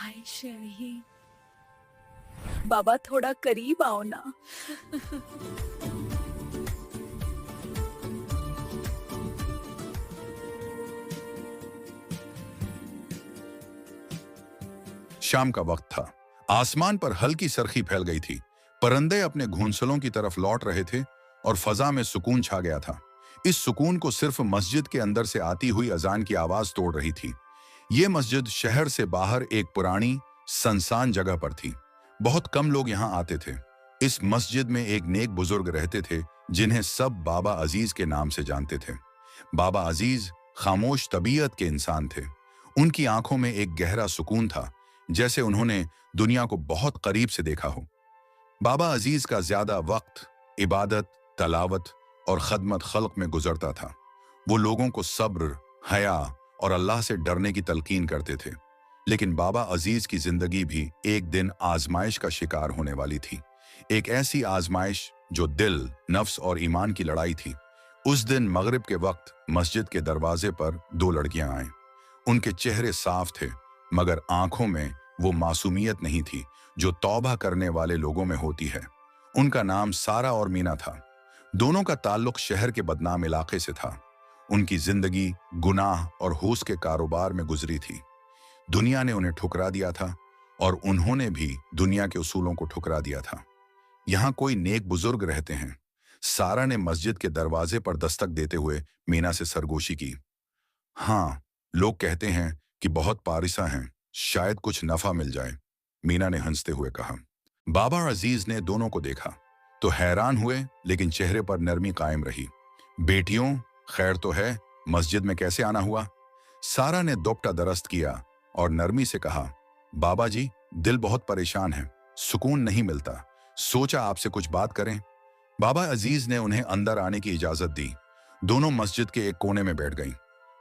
हाय शेरी, बाबा थोड़ा करीब आओ ना। शाम का वक्त था। आसमान पर हल्की सरखी फैल गई थी। परिंदे अपने घोंसलों की तरफ लौट रहे थे और फजा में सुकून छा गया था। इस सुकून को सिर्फ मस्जिद के अंदर से आती हुई अजान की आवाज तोड़ रही थी। ये मस्जिद शहर से बाहर एक पुरानी सुनसान जगह पर थी। बहुत कम लोग यहाँ आते थे। इस मस्जिद में एक नेक बुजुर्ग रहते थे जिन्हें सब बाबा अजीज के नाम से जानते थे। बाबा अजीज खामोश तबीयत के इंसान थे। उनकी आंखों में एक गहरा सुकून था, जैसे उन्होंने दुनिया को बहुत करीब से देखा हो। बाबा अजीज का ज्यादा वक्त इबादत, तलावत और खदमत खल्क में गुजरता था। वो लोगों को सब्र, हया और अल्लाह से डरने की तलकीन करते थे। लेकिन बाबा अजीज की जिंदगी भी एक दिन आजमाइश का शिकार होने वाली थी। एक ऐसी आजमाइश जो दिल, नफ्स और ईमान की लड़ाई थी। उस दिन मगरिब के वक्त मस्जिद के दरवाजे पर दो लड़कियां आईं। उनके चेहरे साफ थे, मगर आंखों में वो मासूमियत नहीं थी जो तौबा करने वाले लोगों में होती है। उनका नाम सारा और मीना था। दोनों का ताल्लुक शहर के बदनाम इलाके से था। उनकी जिंदगी गुनाह और होश के कारोबार में गुजरी थी। दुनिया ने उन्हें ठुकरा दिया था और उन्होंने भी दुनिया के उसूलों को ठुकरा दिया था। यहाँ कोई नेक बुजुर्ग रहते हैं। सारा ने मस्जिद के दरवाजे पर दस्तक देते हुए मीना से सरगोशी की। हाँ, लोग कहते हैं कि बहुत पारिसा हैं, शायद कुछ नफा मिल जाए, मीना ने हंसते हुए कहा। बाबा अजीज ने दोनों को देखा तो हैरान हुए, लेकिन चेहरे पर नरमी कायम रही। बेटियों, खैर तो है, मस्जिद में कैसे आना हुआ? सारा ने दोपटा दरस्त किया और नरमी से कहा, बाबा जी, दिल बहुत परेशान है, सुकून नहीं मिलता, सोचा आपसे कुछ बात करें। बाबा अजीज ने उन्हें अंदर आने की इजाजत दी। दोनों मस्जिद के एक कोने में बैठ गईं।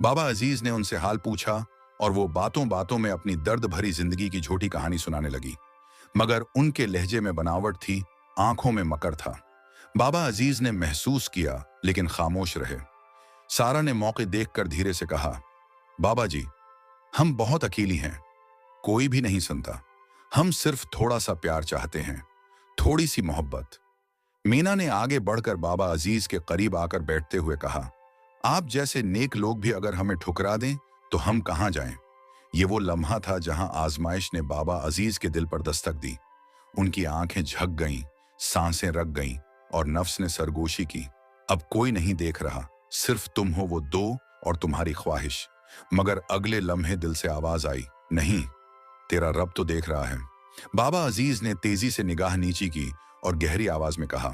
बाबा अजीज ने उनसे हाल पूछा और वो बातों बातों में अपनी दर्द भरी जिंदगी की झूठी कहानी सुनाने लगी, मगर उनके लहजे में बनावट थी, आंखों में मकर था। बाबा अजीज ने महसूस किया, लेकिन खामोश रहे। सारा ने मौके देखकर धीरे से कहा, बाबा जी, हम बहुत अकेली हैं, कोई भी नहीं सुनता, हम सिर्फ थोड़ा सा प्यार चाहते हैं, थोड़ी सी मोहब्बत। मीना ने आगे बढ़कर बाबा अजीज के करीब आकर बैठते हुए कहा, आप जैसे नेक लोग भी अगर हमें ठुकरा दें तो हम कहां जाएं? ये वो लम्हा था जहां आजमाइश ने बाबा अजीज के दिल पर दस्तक दी। उनकी आंखें झक गईं, सांसें रक गईं और नफ्स ने सरगोशी की, अब कोई नहीं देख रहा, सिर्फ तुम हो वो दो और तुम्हारी ख्वाहिश। मगर अगले लम्हे दिल से आवाज आई, नहीं, तेरा रब तो देख रहा है। बाबा अजीज ने तेजी से निगाह नीची की और गहरी आवाज में कहा,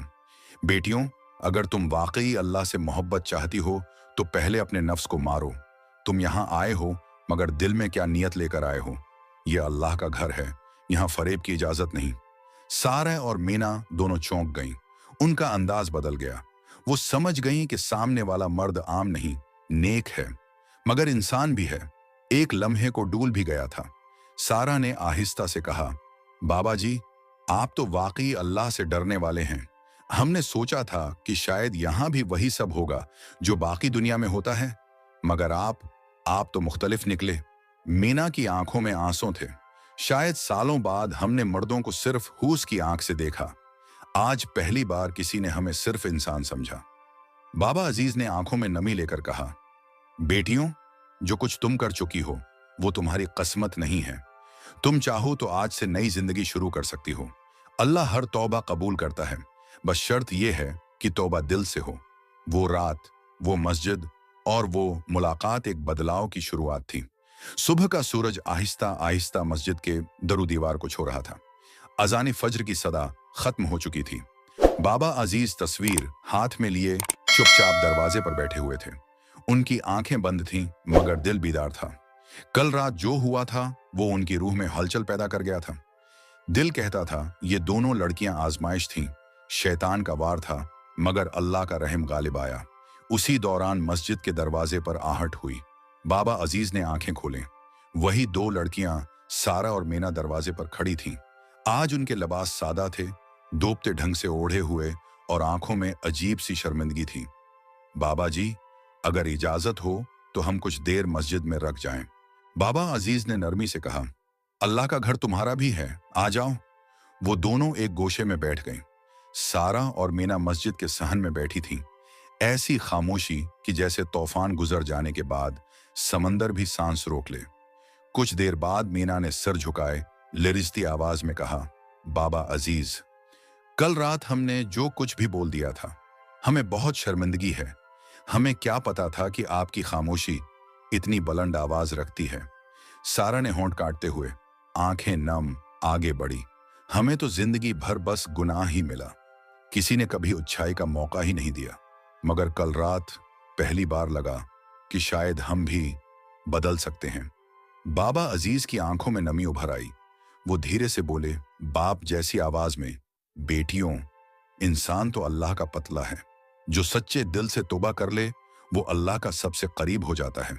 बेटियों, अगर तुम वाकई अल्लाह से मोहब्बत चाहती हो तो पहले अपने नफ्स को मारो। तुम यहाँ आए हो, मगर दिल में क्या नियत लेकर आए हो? यह अल्लाह का घर है, यहाँ फरेब की इजाजत नहीं। सारा और मीना दोनों चौंक गईं। उनका अंदाज बदल गया। वो समझ गईं कि सामने वाला मर्द आम नहीं, नेक है, मगर इंसान भी है। एक लम्हे को डूल भी गया था। सारा ने आहिस्ता से कहा, बाबा जी, आप तो वाकई अल्लाह से डरने वाले हैं। हमने सोचा था कि शायद यहाँ भी वही सब होगा जो बाकी दुनिया में होता है, मगर आप तो मुख्तलिफ निकले। मीना की आंखों में आंसू थे। शायद सालों बाद हमने मर्दों को सिर्फ हूस की आंख से देखा। आज पहली बार किसी ने हमें सिर्फ इंसान समझा। बाबा अजीज ने आंखों में नमी लेकर कहा, बेटियों, जो कुछ तुम कर चुकी हो वो तुम्हारी किस्मत नहीं है। तुम चाहो तो आज से नई जिंदगी शुरू कर सकती हो। अल्लाह हर तौबा कबूल करता है, बस शर्त यह है कि तौबा दिल से हो। वो रात, वो मस्जिद और वो मुलाकात एक बदलाव की शुरुआत थी। सुबह का सूरज आहिस्ता आहिस्ता मस्जिद के दरो दीवार को छू रहा था। अजान फज्र की सदा खत्म हो चुकी थी। बाबा अजीज तस्वीर हाथ में लिए चुपचाप दरवाजे पर बैठे हुए थे। उनकी आंखें बंद थीं, मगर दिल बीदार था। कल रात जो हुआ था वो उनकी रूह में हलचल पैदा कर गया था। दिल कहता था ये दोनों लड़कियां आजमाइश थीं, शैतान का वार था, मगर अल्लाह का रहम गालिब आया। उसी दौरान मस्जिद के दरवाजे पर आहट हुई। बाबा अजीज ने आंखें खोलें। वही दो लड़कियां सारा और मीना दरवाजे पर खड़ी थीं। आज उनके लिबास सादा थे, दोपते ढंग से ओढ़े हुए और आंखों में अजीब सी शर्मिंदगी थी। बाबा जी, अगर इजाजत हो तो हम कुछ देर मस्जिद में रख जाएं। बाबा अजीज ने नरमी से कहा, अल्लाह का घर तुम्हारा भी है, आ जाओ। वो दोनों एक गोशे में बैठ गईं। सारा और मीना मस्जिद के सहन में बैठी थीं। ऐसी खामोशी कि जैसे तूफान गुजर जाने के बाद समंदर भी सांस रोक ले। कुछ देर बाद मीना ने सिर झुकाए लिरिजती आवाज में कहा, बाबा अजीज, कल रात हमने जो कुछ भी बोल दिया था, हमें बहुत शर्मिंदगी है। हमें क्या पता था कि आपकी खामोशी इतनी बुलंद आवाज रखती है। सारा ने होंठ काटते हुए आंखें नम आगे बढ़ी। हमें तो जिंदगी भर बस गुनाह ही मिला, किसी ने कभी अच्छाई का मौका ही नहीं दिया। मगर कल रात पहली बार लगा कि शायद हम भी बदल सकते हैं। बाबा अजीज की आंखों में नमी उभर आई। वो धीरे से बोले, बाप जैसी आवाज में, बेटियों, इंसान तो अल्लाह का पतला है। जो सच्चे दिल से तौबा कर ले वो अल्लाह का सबसे करीब हो जाता है।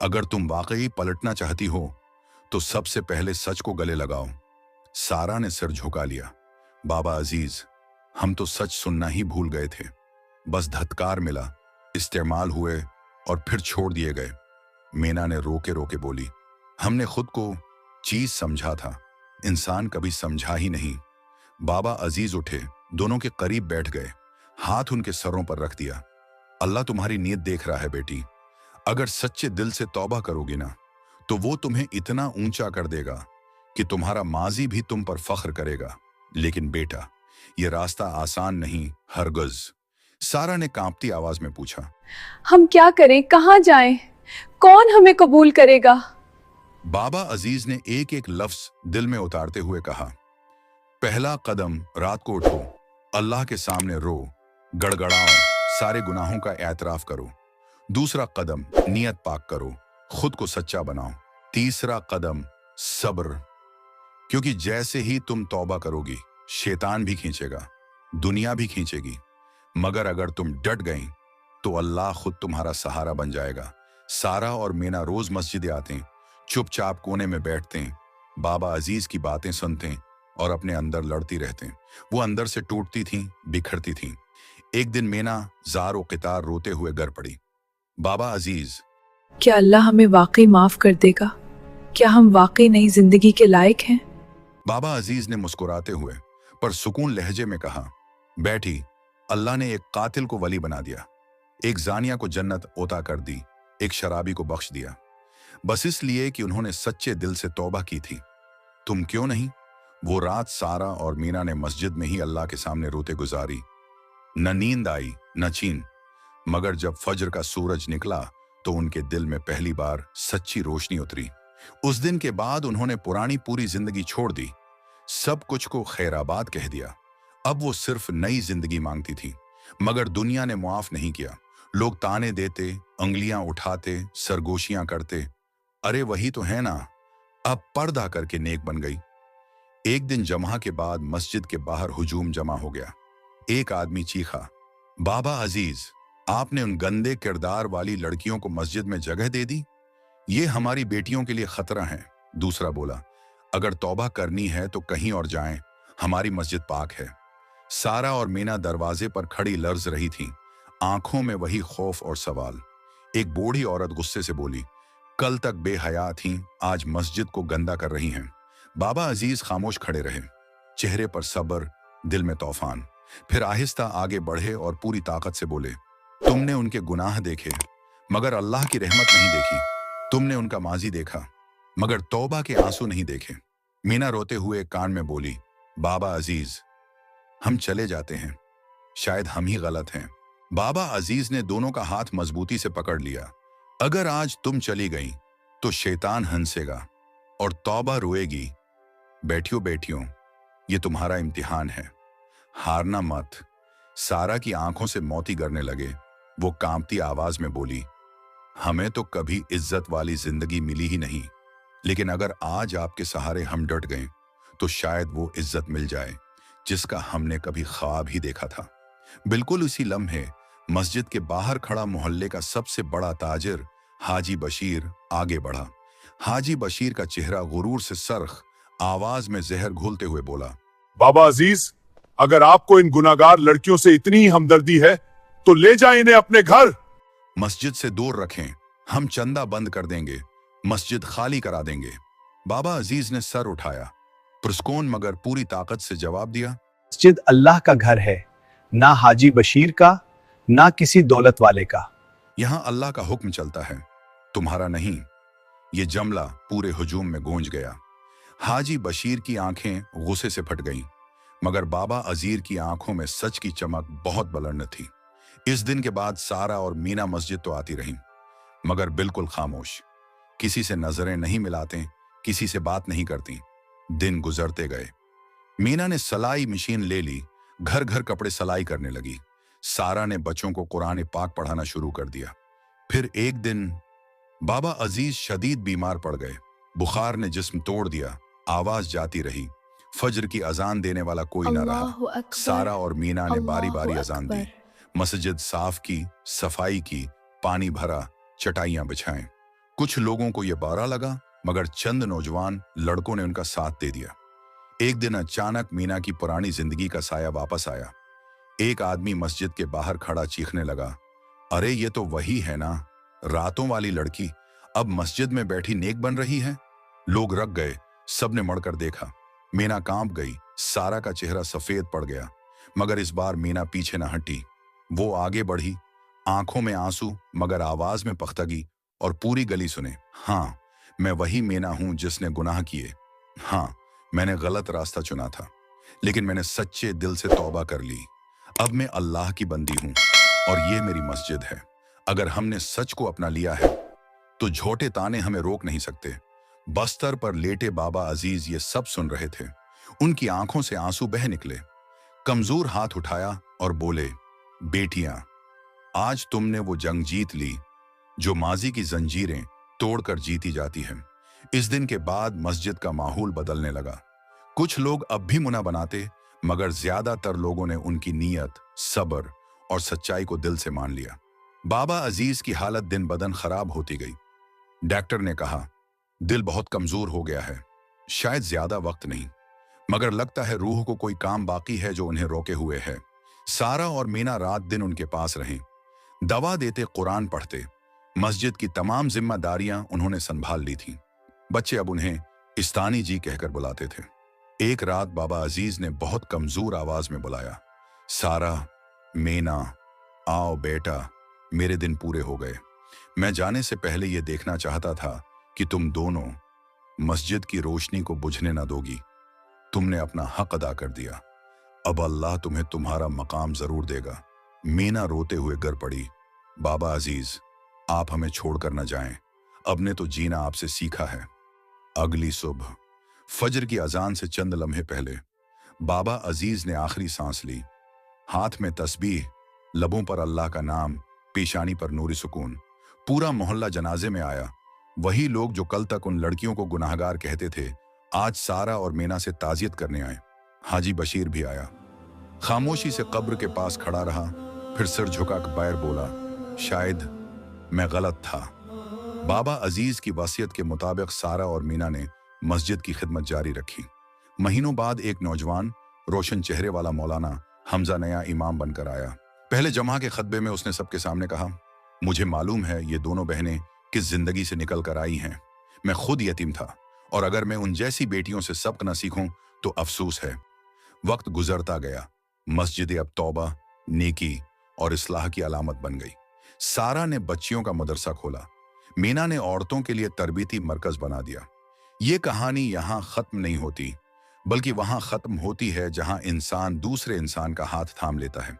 अगर तुम वाकई पलटना चाहती हो तो सबसे पहले सच को गले लगाओ। सारा ने सिर झुका लिया। बाबा अजीज, हम तो सच सुनना ही भूल गए थे। बस धत्कार मिला, इस्तेमाल हुए और फिर छोड़ दिए गए। मीना ने रोके रोके बोली, हमने खुद को चीज समझा था, इंसान कभी समझा ही नहीं। बाबा अजीज उठे, दोनों के करीब बैठ गए, हाथ उनके सरों पर रख दिया। अल्लाह तुम्हारी नीयत देख रहा है बेटी। अगर सच्चे दिल से तौबा करोगी ना तो वो तुम्हें इतना ऊंचा कर देगा कि तुम्हारा माजी भी तुम पर फख्र करेगा। लेकिन बेटा, ये रास्ता आसान नहीं, हरगज। सारा ने कांपती आवाज में पूछा, हम क्या करें, कहाँ जाएं? कौन हमें कबूल करेगा? बाबा अजीज ने एक एक लफ्ज दिल में उतारते हुए कहा, पहला कदम, रात को उठो, अल्लाह के सामने रो, गड़गड़ाओ, सारे गुनाहों का एतराफ करो। दूसरा कदम, नियत पाक करो, खुद को सच्चा बनाओ। तीसरा कदम, सब्र, क्योंकि जैसे ही तुम तौबा करोगी शैतान भी खींचेगा, दुनिया भी खींचेगी, मगर अगर तुम डट गई तो अल्लाह खुद तुम्हारा सहारा बन जाएगा। सारा और मीना रोज मस्जिद आते, चुपचाप कोने में बैठते, बाबा अजीज की बातें सुनते और अपने अंदर लड़ती रहते। वो अंदर से टूटती थीं, बिखरती थीं। एक दिन मीना जार व कितार रोते हुए घर पड़ी। बाबा अजीज, क्या अल्लाह हमें वाकई माफ कर देगा? क्या हम वाकई नई जिंदगी के लायक हैं? बाबा अजीज ने मुस्कुराते हुए पर सुकून लहजे में कहा, बैठी, अल्लाह ने एक कातिल को वली बना दिया, एक जानिया को जन्नत ओता कर दी, एक शराबी को बख्श दिया, बस इसलिए कि उन्होंने सच्चे दिल से तौबा की थी। तुम क्यों नहीं? वो रात सारा और मीना ने मस्जिद में ही अल्लाह के सामने रोते गुजारी। न नींद आई न चीन, मगर जब फजर का सूरज निकला तो उनके दिल में पहली बार सच्ची रोशनी उतरी। उस दिन के बाद उन्होंने पुरानी पूरी जिंदगी छोड़ दी, सब कुछ को खैराबाद कह दिया। अब वो सिर्फ नई जिंदगी मांगती थी, मगर दुनिया ने मुआफ नहीं किया। लोग ताने देते, उंगलियां उठाते, सरगोशियां करते, अरे वही तो है ना, अब पर्दा करके नेक बन गई। एक दिन जमा के बाद मस्जिद के बाहर हुजूम जमा हो गया। एक आदमी चीखा, बाबा अजीज, आपने उन गंदे किरदार वाली लड़कियों को मस्जिद में जगह दे दी, ये हमारी बेटियों के लिए खतरा है। दूसरा बोला, अगर तौबा करनी है तो कहीं और जाएं, हमारी मस्जिद पाक है। सारा और मीना दरवाजे पर खड़ी लर्ज रही थीं, आंखों में वही खौफ और सवाल। एक बूढ़ी औरत गुस्से से बोली, कल तक बेहया थीं, आज मस्जिद को गंदा कर रही हैं। बाबा अजीज खामोश खड़े रहे, चेहरे पर सब्र, दिल में तूफान। फिर आहिस्ता आगे बढ़े और पूरी ताकत से बोले, तुमने उनके गुनाह देखे मगर अल्लाह की रहमत नहीं देखी। तुमने उनका माजी देखा मगर तौबा के आंसू नहीं देखे। मीना रोते हुए कान में बोली, बाबा अजीज, हम चले जाते हैं, शायद हम ही गलत हैं। बाबा अजीज ने दोनों का हाथ मजबूती से पकड़ लिया। अगर आज तुम चली गई तो शैतान हंसेगा और तौबा रोएगी। बैठियो बैठियो, ये तुम्हारा इम्तिहान है, हारना मत। सारा की आंखों से मोती गिरने लगे। वो कांपती आवाज में बोली, हमें तो कभी इज्जत वाली जिंदगी मिली ही नहीं, लेकिन अगर आज आपके सहारे हम डट गए तो शायद वो इज्जत मिल जाए जिसका हमने कभी ख्वाब ही देखा था। बिल्कुल उसी लम्हे मस्जिद के बाहर खड़ा मोहल्ले का सबसे बड़ा ताजिर हाजी बशीर आगे बढ़ा। हाजी बशीर का चेहरा गुरूर से सरख, आवाज में जहर घोलते हुए बोला, बाबा अजीज, अगर आपको इन गुनाहगार लड़कियों से इतनी ही हमदर्दी है तो ले जाएं इन्हें अपने घर। मस्जिद से दूर रखें, हम चंदा बंद कर देंगे, मस्जिद खाली करा देंगे। बाबा अजीज ने सर उठाया, पुरस्कौन मगर पूरी ताकत से जवाब दिया, मस्जिद अल्लाह का घर है, ना हाजी बशीर का, ना किसी दौलत वाले का। यहां अल्लाह का हुक्म चलता है, तुम्हारा नहीं। ये जमला पूरे हुजूम में गूंज गया। हाजी बशीर की आंखें गुस्से से फट गईं, मगर बाबा अजीर की आंखों में सच की चमक बहुत बुलंद थी। इस दिन के बाद सारा और मीना मस्जिद तो आती रहीं, मगर बिल्कुल खामोश, किसी से नजरें नहीं मिलाते, किसी से बात नहीं करती। दिन गुजरते गए। मीना ने सलाई मशीन ले ली, घर घर कपड़े सलाई करने लगी। सारा ने बच्चों को कुरान पाक पढ़ाना शुरू कर दिया। फिर एक दिन बाबा अजीज शदीद बीमार पड़ गए। बुखार ने जिस्म तोड़ दिया, आवाज जाती रही। फजर की अजान देने वाला कोई न रहा। अल्लाहु अकबर, सारा और मीना ने बारी बारी अल्लाहु अजान दी। अकबर। मस्जिद साफ की, सफाई की, पानी भरा, चटाइयां बिछाएं। कुछ लोगों को यह बारा लगा, मगर चंद नौजवान लड़कों ने उनका साथ दे दिया। एक दिन अचानक मीना की पुरानी जिंदगी का साया वापस आया। एक आदमी मस्जिद के बाहर खड़ा चीखने लगा, अरे ये तो वही है ना, रातों वाली लड़की अब मस्जिद में बैठी नेक बन रही है। लोग रख गए, सबने मुड़कर देखा। मीना कांप गई, सारा का चेहरा सफेद पड़ गया, मगर इस बार मीना पीछे न हटी। वो आगे बढ़ी, आंखों में आंसू मगर आवाज में पख्तगी, और पूरी गली सुने, हाँ मैं वही मीना हूं जिसने गुनाह किए। हाँ मैंने गलत रास्ता चुना था, लेकिन मैंने सच्चे दिल से तौबा कर ली। अब मैं अल्लाह की बंदी हूं और ये मेरी मस्जिद है। अगर हमने सच को अपना लिया है तो झूठे ताने हमें रोक नहीं सकते। बस्तर पर लेटे बाबा अजीज ये सब सुन रहे थे। उनकी आंखों से आंसू बह निकले। कमजोर हाथ उठाया और बोले, बेटियां, आज तुमने वो जंग जीत ली जो माजी की जंजीरें तोड़कर जीती जाती है। इस दिन के बाद मस्जिद का माहौल बदलने लगा। कुछ लोग अब भी मुना बनाते, मगर ज्यादातर लोगों ने उनकी नीयत, सब्र और सच्चाई को दिल से मान लिया। बाबा अजीज की हालत दिन बदन खराब होती गई। डॉक्टर ने कहा, दिल बहुत कमजोर हो गया है, शायद ज्यादा वक्त नहीं, मगर लगता है रूह को कोई काम बाकी है जो उन्हें रोके हुए है। सारा और मीना रात दिन उनके पास रहे, दवा देते, कुरान पढ़ते। मस्जिद की तमाम जिम्मेदारियां उन्होंने संभाल ली थीं। बच्चे अब उन्हें इस्तानी जी कहकर बुलाते थे। एक रात बाबा अजीज ने बहुत कमजोर आवाज में बुलाया, सारा, मीना, आओ बेटा, मेरे दिन पूरे हो गए। मैं जाने से पहले यह देखना चाहता था कि तुम दोनों मस्जिद की रोशनी को बुझने न दोगी। तुमने अपना हक अदा कर दिया, अब अल्लाह तुम्हें तुम्हारा मकाम जरूर देगा। मीना रोते हुए गिर पड़ी, बाबा अजीज, आप हमें छोड़कर न जाएं, अब ने तो जीना आपसे सीखा है। अगली सुबह फजर की अजान से चंद लम्हे पहले बाबा अजीज ने आखिरी सांस ली। हाथ में तस्बीह, लबों पर अल्लाह का नाम, पेशानी पर नूरी सुकून। पूरा मोहल्ला जनाजे में आया। वही लोग जो कल तक उन लड़कियों को गुनाहगार कहते थे, आज सारा और मीना से ताजियत करने आए। हाजी बशीर भी आया, खामोशी से कब्र के पास खड़ा रहा, फिर सिर झुकाकर बैर बोला, शायद मैं गलत था। बाबा अजीज की वसीयत के मुताबिक सारा और मीना ने मस्जिद की खिदमत जारी रखी। महीनों बाद एक नौजवान, रोशन चेहरे वाला मौलाना हमजा नया इमाम बनकर आया। पहले जमा के खतबे में उसने सबके सामने कहा, मुझे मालूम है ये दोनों बहनें किस जिंदगी से निकल कर आई हैं। मैं खुद यतीम था, और अगर मैं उन जैसी बेटियों से सबक न सीखूं तो अफसोस है। वक्त गुजरता गया, मस्जिद अब तौबा, नेकी और इस्लाह की अलामत बन गई। सारा ने बच्चियों का मदरसा खोला, मीना ने औरतों के लिए तरबीती मरकज बना दिया। ये कहानी यहाँ खत्म नहीं होती, बल्कि वहां खत्म होती है जहां इंसान दूसरे इंसान का हाथ थाम लेता है,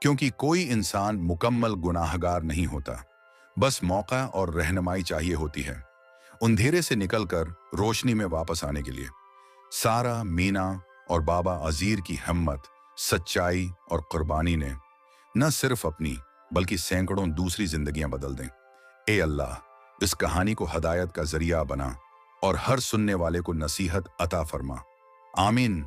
क्योंकि कोई इंसान मुकम्मल गुनाहगार नहीं होता, बस मौका और रहनुमाई चाहिए होती है अंधेरे से निकलकर रोशनी में वापस आने के लिए। सारा, मीना और बाबा अजीर की हिम्मत, सच्चाई और कुर्बानी ने न सिर्फ अपनी बल्कि सैकड़ों दूसरी जिंदगियां बदल दें। ए अल्लाह, इस कहानी को हदायत का जरिया बना और हर सुनने वाले को नसीहत अता फरमा। आमीन।